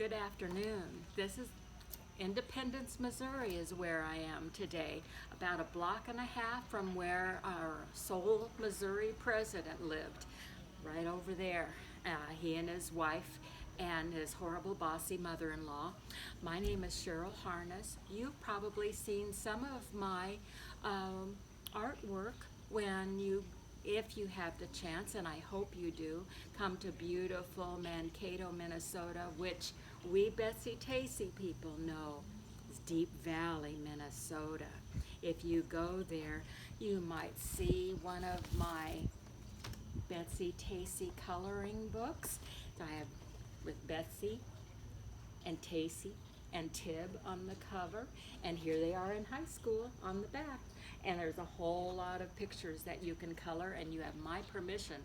Good afternoon. This is Independence, Missouri is where I am today, about a block and a half from where our sole Missouri president lived, right over there. He and his wife and his horrible bossy mother-in-law. My name is Cheryl Harness. You've probably seen some of my artwork if you have the chance, and I hope you do, come to beautiful Mankato, Minnesota, which we Betsy-Tacy people know is Deep Valley, Minnesota. If you go there, you might see one of my Betsy-Tacy coloring books. I have with Betsy and Tacy and Tib on the cover, and here they are in high school on the back. And there's a whole lot of pictures that you can color, and you have my permission.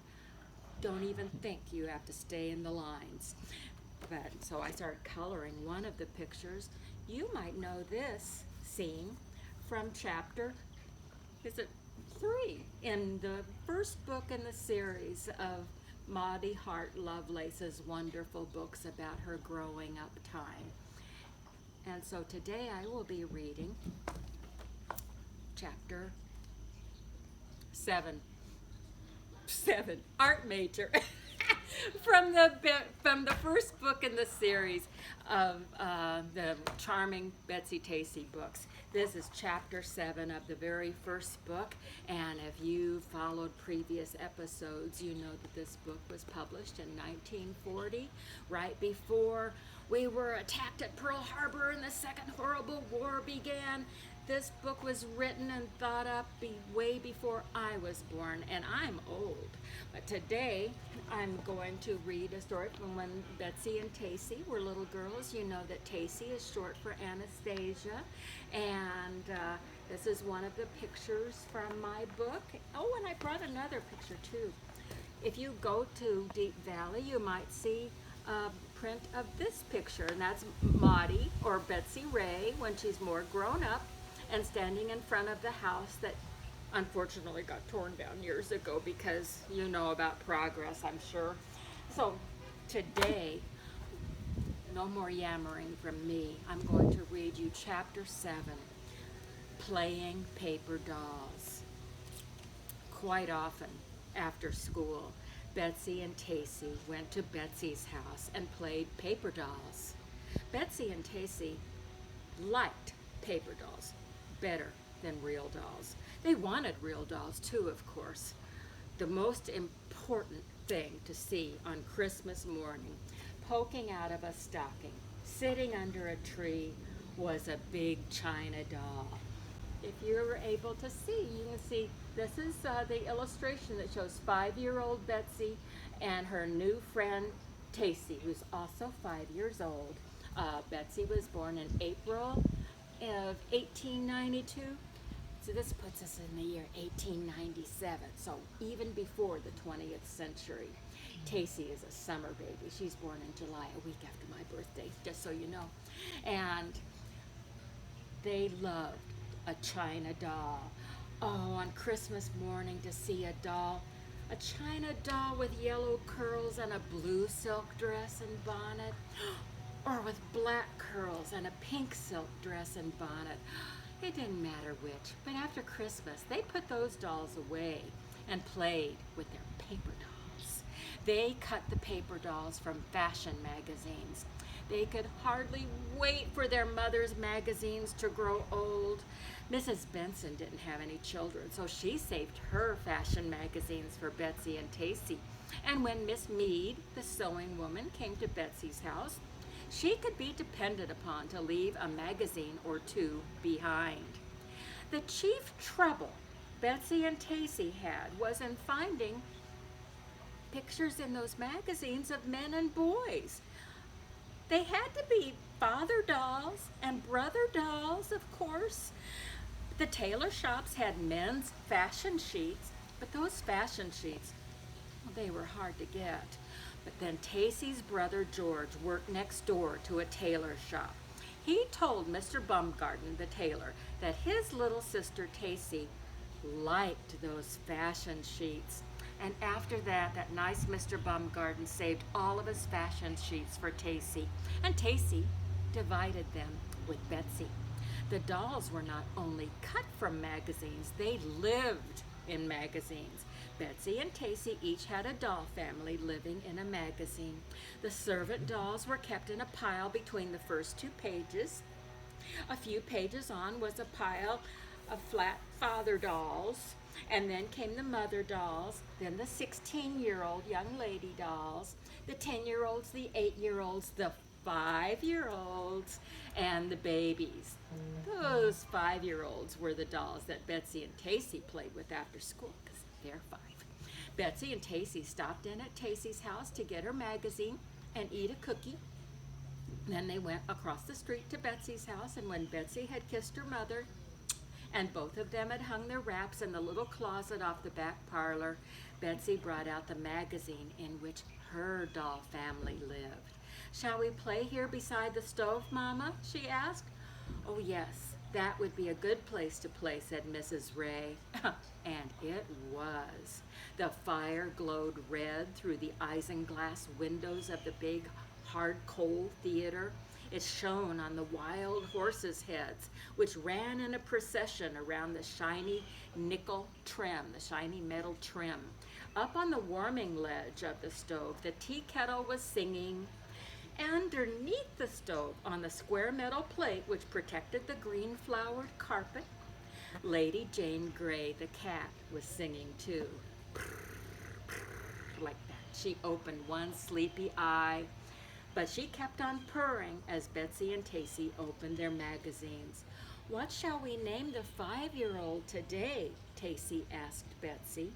Don't even think you have to stay in the lines. But so I started coloring one of the pictures. You might know this scene from chapter, is it 3, in the first book in the series of Maudie Hart Lovelace's wonderful books about her growing up time. And so today I will be reading chapter 7, art major, from the first book in the series of the charming Betsy-Tacy books. This is chapter 7 of the very first book, and if you followed previous episodes, you know that this book was published in 1940, right before we were attacked at Pearl Harbor and the Second Horrible War began. This book was written and thought up way before I was born, and I'm old. But today, I'm going to read a story from when Betsy and Tacy were little girls. You know that Tacy is short for Anastasia, and this is one of the pictures from my book. Oh, and I brought another picture too. If you go to Deep Valley, you might see a print of this picture, and that's Maudie, or Betsy Ray, when she's more grown up, and standing in front of the house that unfortunately got torn down years ago, because you know about progress, I'm sure. So today, no more yammering from me. I'm going to read you chapter 7, Playing Paper Dolls. Quite often after school, Betsy and Tacy went to Betsy's house and played paper dolls. Betsy and Tacy liked paper dolls better than real dolls. They wanted real dolls too, of course. The most important thing to see on Christmas morning, poking out of a stocking, sitting under a tree, was a big china doll. If you're able to see, you can see this is the illustration that shows 5-year-old Betsy and her new friend Tacy, who's also 5 years old. Betsy was born in April of 1892. So this puts us in the year 1897, so even before the 20th century. Tacy is a summer baby. She's born in July, a week after my birthday, just so you know. And they loved a china doll. Oh, on Christmas morning to see a doll, a china doll with yellow curls and a blue silk dress and bonnet, or with black curls and a pink silk dress and bonnet. It didn't matter which, but after Christmas, they put those dolls away and played with their paper dolls. They cut the paper dolls from fashion magazines. They could hardly wait for their mother's magazines to grow old. Mrs. Benson didn't have any children, so she saved her fashion magazines for Betsy and Tacy. And when Miss Mead, the sewing woman, came to Betsy's house, she could be depended upon to leave a magazine or two behind. The chief trouble Betsy and Tacy had was in finding pictures in those magazines of men and boys. They had to be father dolls and brother dolls, of course. The tailor shops had men's fashion sheets, but those fashion sheets, well, they were hard to get. But then Tacy's brother George worked next door to a tailor shop. He told Mr. Baumgarten, the tailor, that his little sister Tacy liked those fashion sheets, And after that, that nice Mr. Bumgarden saved all of his fashion sheets for Tacy, and Tacy divided them with Betsy. The dolls were not only cut from magazines, they lived in magazines. Betsy and Tacy each had a doll family living in a magazine. The servant dolls were kept in a pile between the first two pages. A few pages on was a pile of flat father dolls, and then came the mother dolls, then the 16-year-old young lady dolls, the 10-year-olds, the 8-year-olds, the 5-year-olds, and the babies. Those 5-year-olds were the dolls that Betsy and Tacy played with after school, because they're 5. Betsy and Tacy stopped in at Tacy's house to get her magazine and eat a cookie. Then they went across the street to Betsy's house, and when Betsy had kissed her mother, and both of them had hung their wraps in the little closet off the back parlor, Betsy brought out the magazine in which her doll family lived. "Shall we play here beside the stove, Mama?" she asked. "Oh, yes, that would be a good place to play," said Mrs. Ray. And it was. The fire glowed red through the isinglass windows of the big hard coal theater. It shone on the wild horses' heads, which ran in a procession around the shiny nickel trim, the shiny metal trim. Up on the warming ledge of the stove, the tea kettle was singing. Underneath the stove, on the square metal plate which protected the green flowered carpet, Lady Jane Grey, the cat, was singing too. Like that. She opened one sleepy eye, but she kept on purring as Betsy and Tacy opened their magazines. "What shall we name the 5-year-old today?" Tacy asked Betsy.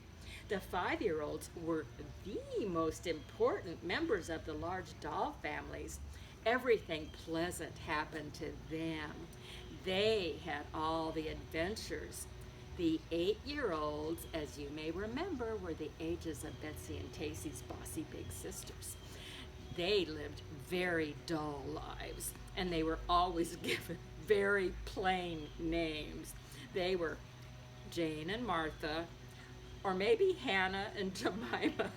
The 5-year-olds were the most important members of the large doll families. Everything pleasant happened to them. They had all the adventures. The 8-year-olds, as you may remember, were the ages of Betsy and Tacy's bossy big sisters. They lived very dull lives, and they were always given very plain names. They were Jane and Martha, or maybe Hannah and Jemima.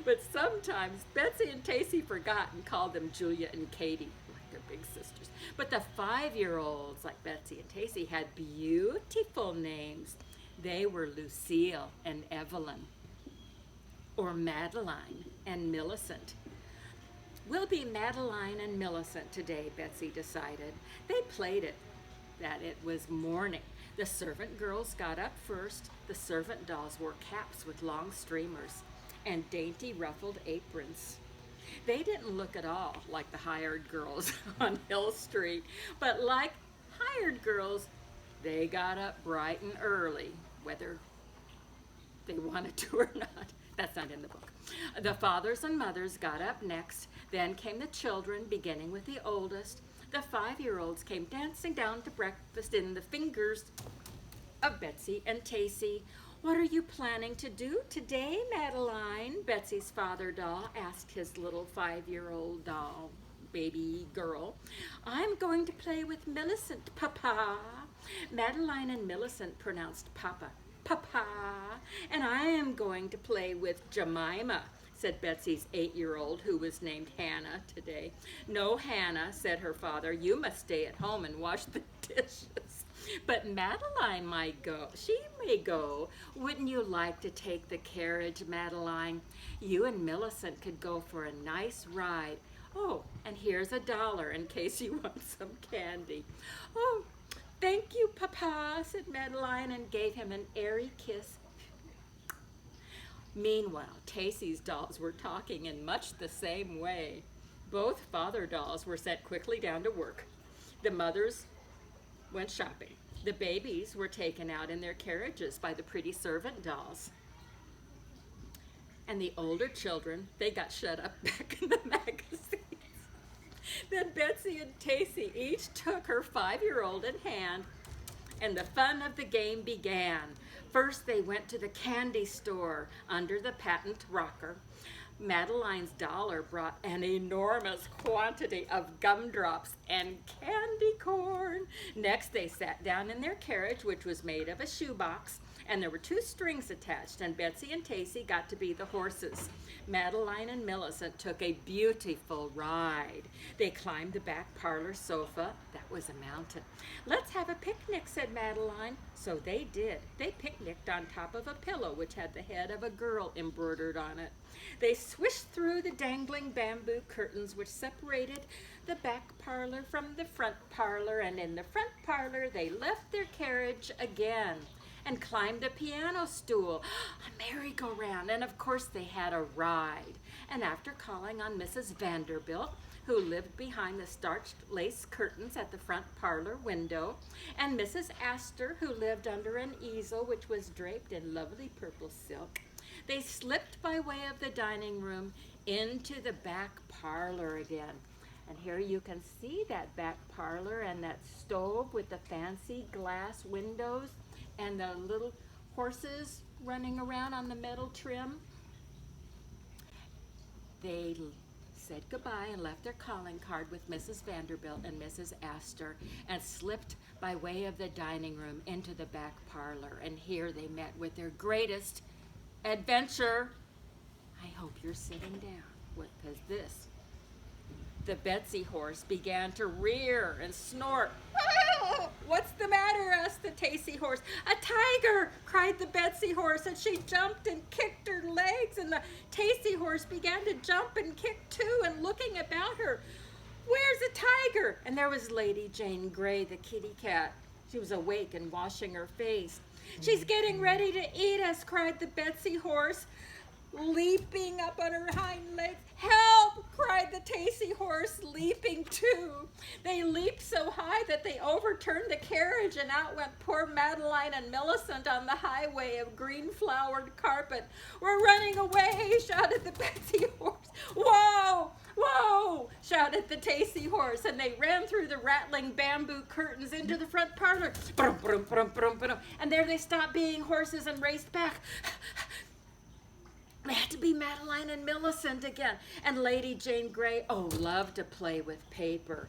But sometimes Betsy and Tacy forgot and called them Julia and Katie, like their big sisters. But the 5-year-olds, like Betsy and Tacy, had beautiful names. They were Lucille and Evelyn, or Madeline and Millicent. "We'll be Madeline and Millicent today," Betsy decided. They played it that it was morning. The servant girls got up first. The servant dolls wore caps with long streamers and dainty ruffled aprons. They didn't look at all like the hired girls on Hill Street, but like hired girls, they got up bright and early, whether they wanted to or not. That's not in the book. The fathers and mothers got up next. Then came the children, beginning with the oldest. The 5-year-olds came dancing down to breakfast in the fingers of Betsy and Tacy. "What are you planning to do today, Madeline?" Betsy's father doll asked his little 5-year-old doll, baby girl. "I'm going to play with Millicent, Papa." Madeline and Millicent pronounced Papa, Papa. "And I am going to play with Jemima," said Betsy's 8-year-old, who was named Hannah today. "No, Hannah," said her father, "you must stay at home and wash the dishes. But Madeline might go. She may go. Wouldn't you like to take the carriage, Madeline? You and Millicent could go for a nice ride. Oh, and here's $1 in case you want some candy." "Oh, thank you, Papa," said Madeline, and gave him an airy kiss. Meanwhile, Tacy's dolls were talking in much the same way. Both father dolls were sent quickly down to work. The mothers went shopping. The babies were taken out in their carriages by the pretty servant dolls. And the older children, they got shut up back in the magazines. Then Betsy and Tacy each took her 5-year-old in hand, and the fun of the game began. First, they went to the candy store under the patent rocker. Madeline's dollar brought an enormous quantity of gumdrops and candy corn. Next, they sat down in their carriage, which was made of a shoebox, and there were 2 strings attached, and Betsy and Tacy got to be the horses. Madeline and Millicent took a beautiful ride. They climbed the back parlor sofa. That was a mountain. "Let's have a picnic," said Madeline. So they did. They picnicked on top of a pillow which had the head of a girl embroidered on it. They swished through the dangling bamboo curtains which separated the back parlor from the front parlor, and in the front parlor they left their carriage again and climbed a piano stool, a merry-go-round, and of course they had a ride. And after calling on Mrs. Vanderbilt, who lived behind the starched lace curtains at the front parlor window, and Mrs. Astor, who lived under an easel which was draped in lovely purple silk, they slipped by way of the dining room into the back parlor again. And here you can see that back parlor and that stove with the fancy glass windows and the little horses running around on the metal trim. They said goodbye and left their calling card with Mrs. Vanderbilt and Mrs. Astor and slipped by way of the dining room into the back parlor. And here they met with their greatest adventure. I hope you're sitting down, because the Betsy horse began to rear and snort. "Ah, what's the matter?" asked the Tacy horse. "A tiger!" cried the Betsy horse, and she jumped and kicked her legs, and the Tacy horse began to jump and kick too, and looking about her. "Where's the tiger?" And there was Lady Jane Grey, the kitty cat. She was awake and washing her face. "She's getting ready to eat us," cried the Betsy horse, leaping up on her hind legs. "Help!" cried the Tacy horse, leaping too. They leaped so high that they overturned the carriage, and out went poor Madeline and Millicent on the highway of green-flowered carpet. "We're running away!" shouted the Betsy horse. "Whoa! Whoa!" shouted the Tacy horse, and they ran through the rattling bamboo curtains into the front parlor. Brum, brum, brum, brum, brum. And there they stopped being horses and raced back. They had to be Madeline and Millicent again. And Lady Jane Grey, loved to play with paper.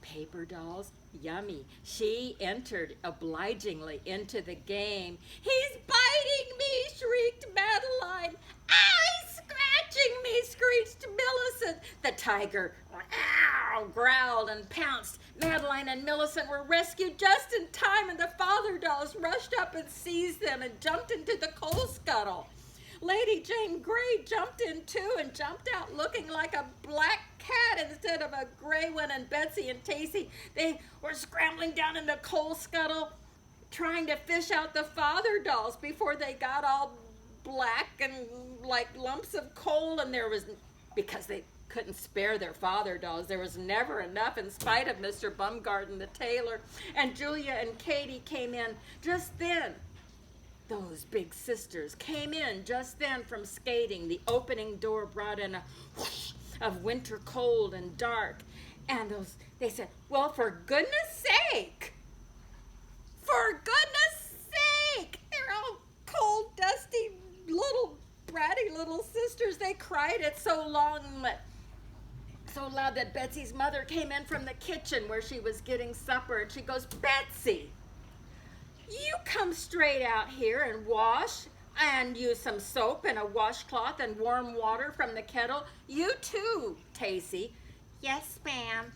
Paper dolls, yummy. She entered obligingly into the game. "He's biting me!" shrieked Madeline. "He's scratching me!" screeched Millicent. The tiger growled and pounced. Madeline and Millicent were rescued just in time, and the father dolls rushed up and seized them and jumped into the coal scuttle. Lady Jane Grey jumped in too and jumped out looking like a black cat instead of a gray one, and Betsy and Tacy, they were scrambling down in the coal scuttle trying to fish out the father dolls before they got all black and like lumps of coal, and because they couldn't spare their father dolls, there was never enough in spite of Mr. Bumgarden the tailor, and Julia and Katie came in just then. Those big sisters came in just then from skating. The opening door brought in a whoosh of winter cold and dark. And they said, "Well, for goodness sake! For goodness sake!" They're all cold, dusty, little, bratty little sisters. They cried it so loud that Betsy's mother came in from the kitchen where she was getting supper, and she goes, "Betsy, you come straight out here and wash and use some soap and a washcloth and warm water from the kettle. You too, Tacy." "Yes, ma'am."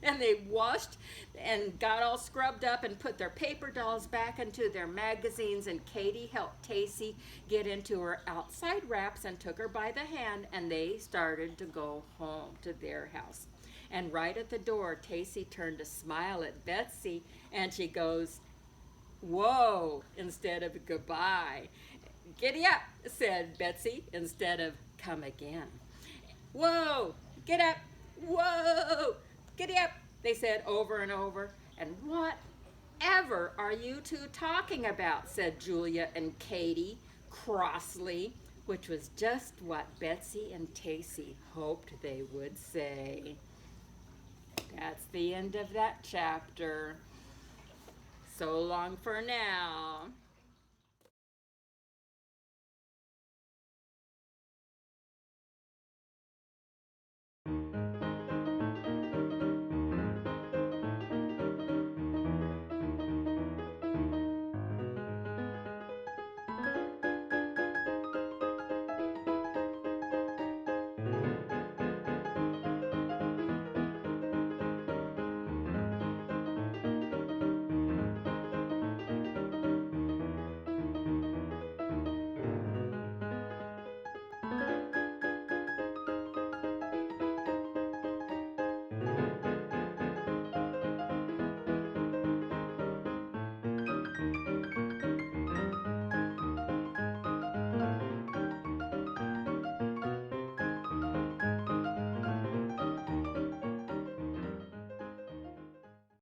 And they washed and got all scrubbed up and put their paper dolls back into their magazines, and Katie helped Tacy get into her outside wraps and took her by the hand, and they started to go home to their house. And right at the door, Tacy turned to smile at Betsy, and she goes, "Whoa," instead of goodbye. "Giddy up," said Betsy, instead of "come again." "Whoa, get up, whoa, giddy up," they said over and over. "And whatever are you two talking about?" said Julia and Katie crossly, which was just what Betsy and Tacy hoped they would say. That's the end of that chapter. So long for now.